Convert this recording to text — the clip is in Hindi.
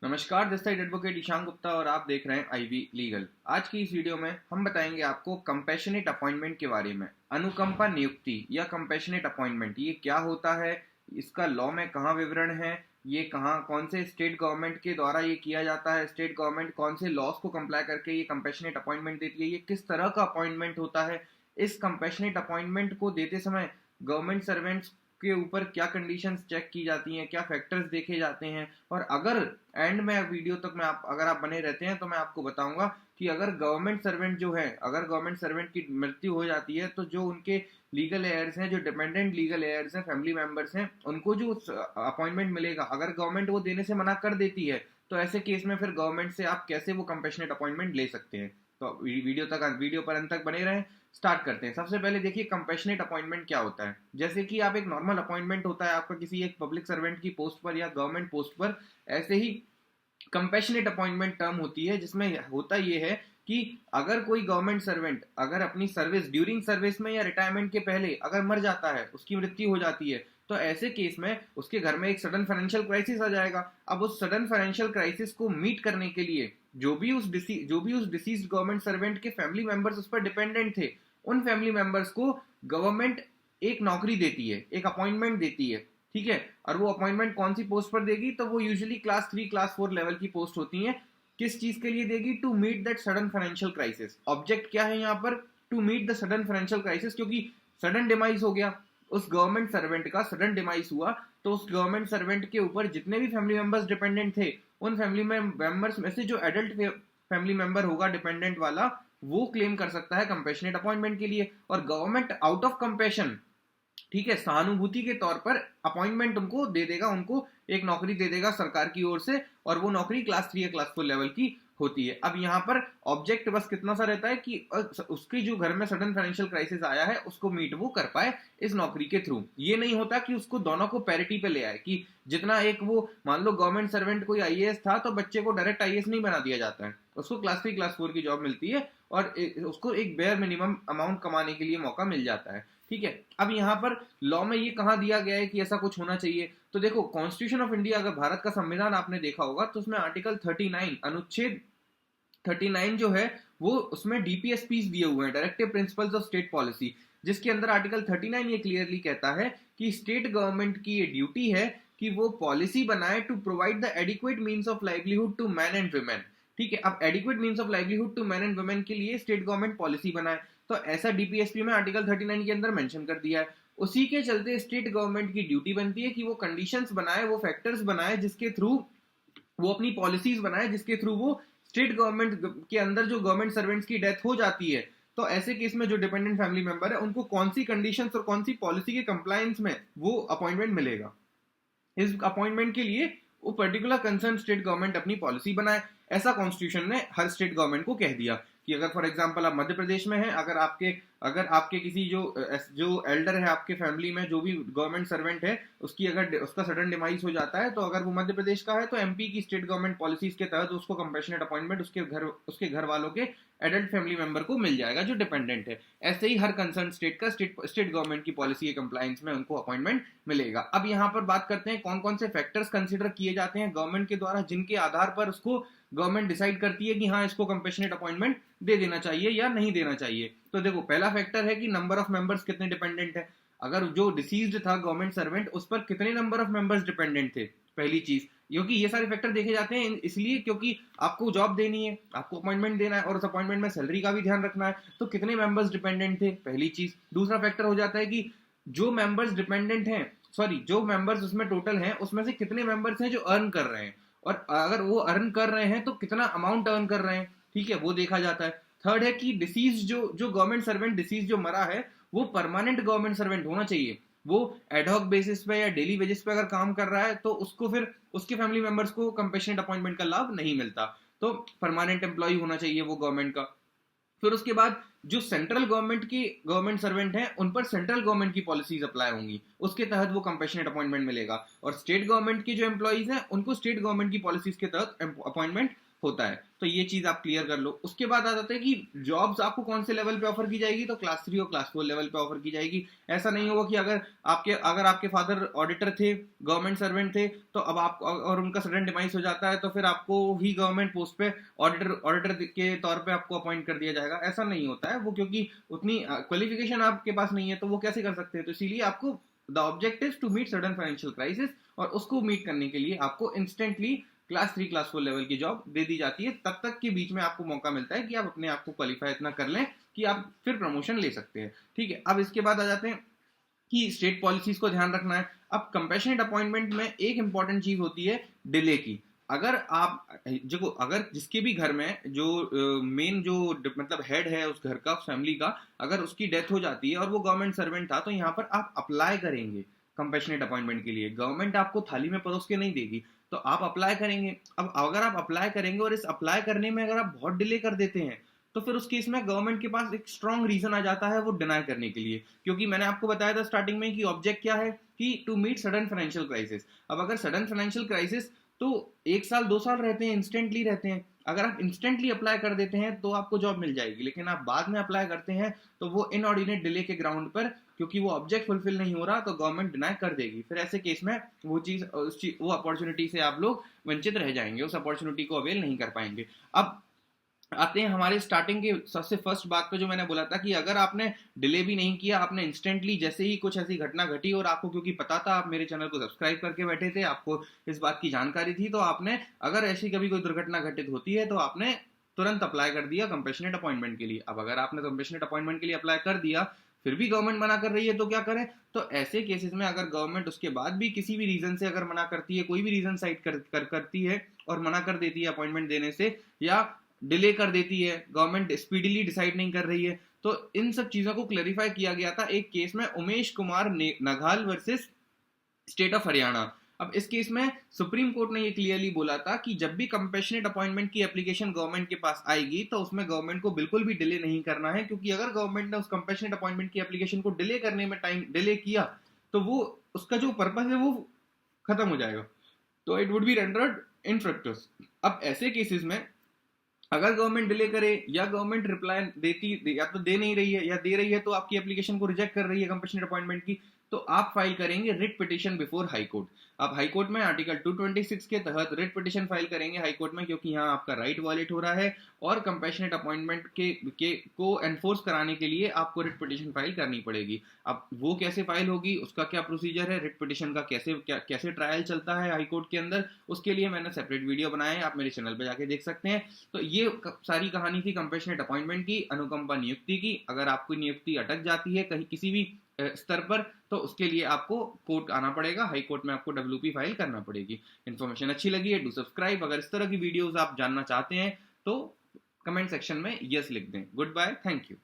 नमस्कार, this side advocate Ishan Gupta और आप देख रहे हैं आईवी लीगल। आज की इस वीडियो में हम बताएंगे आपको कंपैशनेट अपॉइंटमेंट के बारे में। अनुकंपा नियुक्ति या कंपैशनेट अपॉइंटमेंट ये क्या होता है, इसका लॉ में कहाँ विवरण है, ये कहाँ कौन से स्टेट गवर्नमेंट के द्वारा ये किया जाता है, स्टेट गवर्नमेंट कौन से लॉज को कंप्लाई करके ये कंपैशनेट अपॉइंटमेंट देती है, ये किस तरह का अपॉइंटमेंट होता है। इस कंपैशनेट अपॉइंटमेंट को देते समय गवर्नमेंट सर्वेंट्स के ऊपर क्या कंडीशंस चेक की जाती हैं, क्या फैक्टर्स देखे जाते हैं। और अगर एंड में वीडियो तक मैं अगर आप बने रहते हैं तो मैं आपको बताऊंगा कि अगर गवर्नमेंट सर्वेंट जो है, अगर गवर्नमेंट सर्वेंट की मृत्यु हो जाती है तो जो उनके लीगल एयर्स हैं, जो डिपेंडेंट लीगल एयर्स हैं, फैमिली मेंबर्स हैं, उनको जो अपॉइंटमेंट मिलेगा, अगर गवर्नमेंट वो देने से मना कर देती है तो ऐसे केस में फिर गवर्नमेंट से आप कैसे वो कंपैशनेट अपॉइंटमेंट ले सकते हैं। तो वीडियो पर अंत तक बने रहें। स्टार्ट करते हैं। सबसे पहले देखिए कंपैशनेट अपॉइंटमेंट क्या होता है। जैसे कि आप एक नॉर्मल अपॉइंटमेंट होता है आपका किसी एक पब्लिक सर्वेंट की पोस्ट पर या गवर्नमेंट पोस्ट पर, ऐसे ही कंपैशनेट अपॉइंटमेंट टर्म होती है जिसमें होता यह है कि अगर कोई गवर्नमेंट सर्वेंट अगर अपनी सर्विस ड्यूरिंग सर्विस में या रिटायरमेंट के पहले अगर मर जाता है, उसकी मृत्यु हो जाती है, तो ऐसे केस में उसके घर में एक सडन फाइनेंशियल क्राइसिस आ जाएगा। अब उस सडन फाइनेंशियल क्राइसिस को मीट करने के लिए जो भी उस डिसीज्ड गवर्नमेंट सर्वेंट के फैमिली मेंबर्स उस पर डिपेंडेंट थे, उन फैमिली मेंबर्स को गवर्नमेंट एक नौकरी देती है, एक अपॉइंटमेंट देती है। ठीक है, और वो अपॉइंटमेंट कौन सी पोस्ट पर देगी, तो वो यूजुअली क्लास 3 क्लास 4 लेवल की पोस्ट होती है। किस चीज के लिए देगी? To meet that sudden financial crisis. Object क्या है यहाँ पर? To meet the sudden financial crisis, क्योंकि सडन डिमाइस हो गया, उस गवर्नमेंट सर्वेंट का सडन डिमाइस हुआ, तो उस गवर्नमेंट सर्वेंट के ऊपर जितने भी फैमिली मेंबर्स डिपेंडेंट थे, उन फैमिली मेंबर्स में से जो एडल्ट फैमिली मेंबर होगा डिपेंडेंट वाला, वो क्लेम कर सकता है कंपैशनेट अपॉइंटमेंट के लिए। और गवर्नमेंट आउट ऑफ कंपैशन, ठीक है, सहानुभूति के तौर पर अपॉइंटमेंट उनको दे देगा, उनको एक नौकरी दे देगा सरकार की ओर से, और वो नौकरी क्लास 3 या क्लास 4 लेवल की होती है। अब यहाँ पर ऑब्जेक्ट बस कितना सा रहता है कि उसके जो घर में सडन फाइनेंशियल क्राइसिस आया है उसको मीट वो कर पाए इस नौकरी के थ्रू। ये नहीं होता कि उसको दोनों को पैरिटी पे ले आए, कि जितना एक वो मान लो गवर्नमेंट सर्वेंट कोई आईएएस था तो बच्चे को डायरेक्ट आईएएस नहीं बना दिया जाता है, उसको क्लास 3 क्लास 4 की जॉब मिलती है और उसको एक बेयर मिनिमम अमाउंट कमाने के लिए मौका मिल जाता है। ठीक है, अब यहाँ पर लॉ में ये कहा दिया गया है कि ऐसा कुछ होना चाहिए। तो देखो, कॉन्स्टिट्यूशन ऑफ इंडिया, अगर भारत का संविधान आपने देखा होगा तो उसमें आर्टिकल 39 अनुच्छेद 39 जो है वो उसमें डीपीएसपीस दिए हुए हैं, directive principles of state policy, जिसके अंदर आर्टिकल 39 ये क्लियरली कहता है कि स्टेट गवर्नमेंट की ये ड्यूटी है कि वो पॉलिसी बनाए to provide the adequate means of livelihood to man and women. ठीक है, अब adequate means of livelihood to man and women के लिए स्टेट गवर्नमेंट पॉलिसी बनाए, तो ऐसा डीपीएसपी में आर्टिकल 39 के अंदर मेंशन कर दिया है। उसी के चलते स्टेट गवर्नमेंट की ड्यूटी बनती है कि वो कंडीशंस बनाए, वो फैक्टर्स बनाए जिसके थ्रू वो अपनी पॉलिसीज बनाए, जिसके थ्रू वो स्टेट गवर्नमेंट के अंदर जो गवर्नमेंट सर्वेंट्स की डेथ हो जाती है, तो ऐसे केस में जो डिपेंडेंट फैमिली मेंबर है उनको कौन सी कंडीशंस और कौन सी पॉलिसी के कंप्लायंस में वो अपॉइंटमेंट मिलेगा। इस अपॉइंटमेंट के लिए वो पर्टिकुलर कंसर्न स्टेट गवर्नमेंट अपनी पॉलिसी बनाए। ऐसा कॉन्स्टिट्यूशन ने हर स्टेट गवर्नमेंट को कह दिया कि अगर फॉर एग्जांपल आप मध्य प्रदेश में हैं, अगर आपके किसी जो एल्डर है आपके फैमिली में, जो भी गवर्नमेंट सर्वेंट है, उसकी अगर उसका सडन डिमाइस हो जाता है, तो अगर वो मध्य प्रदेश का है तो एमपी की स्टेट गवर्नमेंट पॉलिसीज के तहत उसको कंपैशनेट अपॉइंटमेंट उसके घर वालों के एडल्ट फैमिली मेंबर को मिल जाएगा जो डिपेंडेंट है। ऐसे ही हर कंसर्न स्टेट का स्टेट गवर्नमेंट की पॉलिसी के कंप्लायंस में उनको अपॉइंटमेंट मिलेगा। अब यहाँ पर बात करते हैं कौन कौन से फैक्टर्स कंसिडर किए जाते हैं गवर्नमेंट के द्वारा, जिनके आधार पर उसको गवर्नमेंट डिसाइड करती है कि हाँ, इसको कंपैशनेट अपॉइंटमेंट दे देना चाहिए या नहीं देना चाहिए। तो देखो, पहला फैक्टर है कि नंबर ऑफ मेंबर्स कितने डिपेंडेंट है। अगर जो डिसीज्ड था गवर्नमेंट सर्वेंट, उस पर कितने नंबर ऑफ मेंबर्स डिपेंडेंट थे, पहली चीज। क्योंकि ये सारे फैक्टर देखे जाते हैं इसलिए क्योंकि आपको जॉब देनी है, आपको अपॉइंटमेंट देना है और उस अपॉइंटमेंट में सैलरी का भी ध्यान रखना है, तो कितने मेंबर्स डिपेंडेंट थे, पहली चीज। दूसरा फैक्टर हो जाता है कि जो मेंबर्स डिपेंडेंट हैं, जो मेंबर्स उसमें टोटल हैं, उसमें से कितने मेंबर्स हैं जो अर्न कर रहे हैं, और अगर वो अर्न कर रहे हैं तो कितना अमाउंट अर्न कर रहे हैं। ठीक है, वो देखा जाता है। थर्ड है कि डिसीज जो गवर्नमेंट सर्वेंट डिसीज जो मरा है वो परमानेंट गवर्नमेंट सर्वेंट होना चाहिए। वो एडहॉक बेसिस पे या डेली बेसिस पे अगर काम कर रहा है तो उसको फिर उसके फैमिली मेंबर्स को कंपैशनेट अपॉइंटमेंट का लाभ नहीं मिलता, तो परमानेंट एम्प्लॉय होना चाहिए वो गवर्नमेंट का। फिर उसके बाद जो सेंट्रल गवर्नमेंट की गवर्नमेंट सर्वेंट हैं उन पर सेंट्रल गवर्नमेंट की पॉलिसीज अप्लाई होंगी, उसके तहत वो कंपैशनेट अपॉइंटमेंट मिलेगा। और स्टेट गवर्नमेंट की जो एम्प्लॉइज हैं उनको स्टेट गवर्नमेंट की पॉलिसीज के तहत अपॉइंटमेंट होता है। तो ये चीज आप क्लियर कर लो। उसके बाद आ जाता है कि जॉब्स आपको कौन से लेवल पे ऑफर की जाएगी, तो क्लास 3 और क्लास 4 लेवल पे ऑफर की जाएगी। ऐसा नहीं होगा कि अगर आपके फादर ऑडिटर थे, गवर्नमेंट सर्वेंट थे, तो अब आप और उनका सडन डिमाइस हो जाता है तो फिर आपको ही गवर्नमेंट पोस्ट पे ऑडिटर के तौर पे आपको अपॉइंट कर दिया जाएगा। ऐसा नहीं होता है वो, क्योंकि उतनी क्वालिफिकेशन आपके पास नहीं है, तो वो कैसे कर सकते हैं। तो इसीलिए आपको the objective is to meet sudden financial crisis, और उसको मीट करने के लिए आपको इंस्टेंटली क्लास 3 क्लास 4 लेवल की जॉब दे दी जाती है। तब तक के बीच में आपको मौका मिलता है कि आप अपने आप को क्वालिफाई इतना कर लें कि आप फिर प्रमोशन ले सकते हैं। ठीक है, अब इसके बाद आ जाते हैं कि स्टेट पॉलिसीज को ध्यान रखना है। अब कंपैशनेट अपॉइंटमेंट में एक इंपॉर्टेंट चीज होती है डिले की। अगर जिसके भी घर में जो मेन जो मतलब हेड है उस घर का, उस फैमिली का, अगर उसकी डेथ हो जाती है और वो गवर्नमेंट सर्वेंट था, तो यहाँ पर आप अप्लाई करेंगे कंपैशनेट अपॉइंटमेंट के लिए। गवर्नमेंट आपको थाली में परोस के नहीं देगी, तो आप अप्लाई करेंगे। अब अगर आप अप्लाई करेंगे और इस अप्लाई करने में अगर आप बहुत डिले कर देते हैं, तो फिर उस केस में गवर्नमेंट के पास एक स्ट्रॉन्ग रीजन आ जाता है वो डिनाई करने के लिए। क्योंकि मैंने आपको बताया था स्टार्टिंग में कि ऑब्जेक्ट क्या है, कि to meet sudden financial crisis. अब अगर सडन फाइनेंशियल क्राइसिस तो 1 साल 2 साल रहते हैं, इंस्टेंटली रहते हैं। अगर आप इंस्टेंटली अप्लाई कर देते हैं तो आपको जॉब मिल जाएगी, लेकिन आप बाद में अप्लाई करते हैं तो वो इनऑर्डिनेट डिले के ग्राउंड पर, क्योंकि वो ऑब्जेक्ट फुलफिल नहीं हो रहा, तो गवर्नमेंट डिनाई कर देगी। फिर ऐसे केस में वो अपॉर्चुनिटी से आप लोग वंचित रह जाएंगे, उस अपॉर्चुनिटी को अवेल नहीं कर पाएंगे। अब आते हैं हमारे स्टार्टिंग के सबसे फर्स्ट बात पे, जो मैंने बोला था कि अगर आपने डिले भी नहीं किया, आपने इंस्टेंटली जैसे ही कुछ ऐसी घटना घटी और आपको क्योंकि पता था, आप मेरे चैनल को सब्सक्राइब करके बैठे थे, आपको इस बात की जानकारी थी, तो आपने अगर ऐसी कभी कोई दुर्घटना घटित होती है तो आपने तुरंत अप्लाई कर दिया कंपैशनेट अपॉइंटमेंट के लिए। अब अगर आपने कंपैशनेट अपॉइंटमेंट के लिए अप्लाई कर दिया, फिर भी गवर्नमेंट मना कर रही है, तो क्या करें। तो ऐसे केसेस में अगर गवर्नमेंट उसके बाद भी किसी भी रीजन से अगर मना करती है, कोई भी रीजन साइड करती है और मना कर देती है अपॉइंटमेंट देने से, या डिले कर देती है, गवर्नमेंट स्पीडीली डिसाइड नहीं कर रही है, तो इन सब चीजों को क्लैरिफाई किया गया था एक केस में, Umesh Kumar Naghal versus state of Haryana. अब इस केस में सुप्रीम कोर्ट ने ये क्लियरली बोला था कि जब भी कंपैशनेट अपॉइंटमेंट की एप्लीकेशन गवर्नमेंट के पास आएगी, तो उसमें गवर्नमेंट को बिल्कुल भी डिले नहीं करना है, क्योंकि अगर गवर्नमेंट ने उस कंपैशनेट अपॉइंटमेंट की एप्लीकेशन को डिले करने में टाइम डिले किया, तो वो उसका जो पर्पस है वो खत्म हो जाएगा, तो इट वुड बी रेंडर्ड इनफ्रुक्टुअस। अब ऐसे केसेस में अगर गवर्नमेंट डिले करे, या गवर्नमेंट रिप्लाई देती या तो दे नहीं रही है, या दे रही है तो आपकी एप्लीकेशन को रिजेक्ट कर रही है कंपैशनेट अपॉइंटमेंट की, तो आप फाइल करेंगे writ petition before high court. आप हाई कोर्ट में आर्टिकल 226 के तहत रिट पिटीशन फाइल करेंगे हाई कोर्ट में, क्योंकि यहाँ आपका राइट वायलेट हो रहा है, और कंपैशनेट अपॉइंटमेंट को एनफोर्स कराने के लिए आपको रिट पिटीशन फाइल करनी पड़ेगी। अब वो कैसे फाइल होगी, उसका क्या प्रोसीजर है, रिट पिटीशन का कैसे ट्रायल चलता है हाई कोर्ट के अंदर, उसके लिए मैंने सेपरेट वीडियो बनाए हैं, आप मेरे चैनल पर जाके देख सकते हैं। तो ये सारी कहानी थी कंपैशनेट अपॉइंटमेंट की, अनुकंपा नियुक्ति की। अगर आपकी नियुक्ति अटक जाती है कहीं किसी भी स्तर पर, तो उसके लिए आपको कोर्ट आना पड़ेगा, हाई कोर्ट में आपको डब्ल्यूपी फाइल करना पड़ेगी। इन्फॉर्मेशन अच्छी लगी है, डू सब्सक्राइब। अगर इस तरह की वीडियोस आप जानना चाहते हैं तो कमेंट सेक्शन में यस लिख दें। Goodbye, thank you.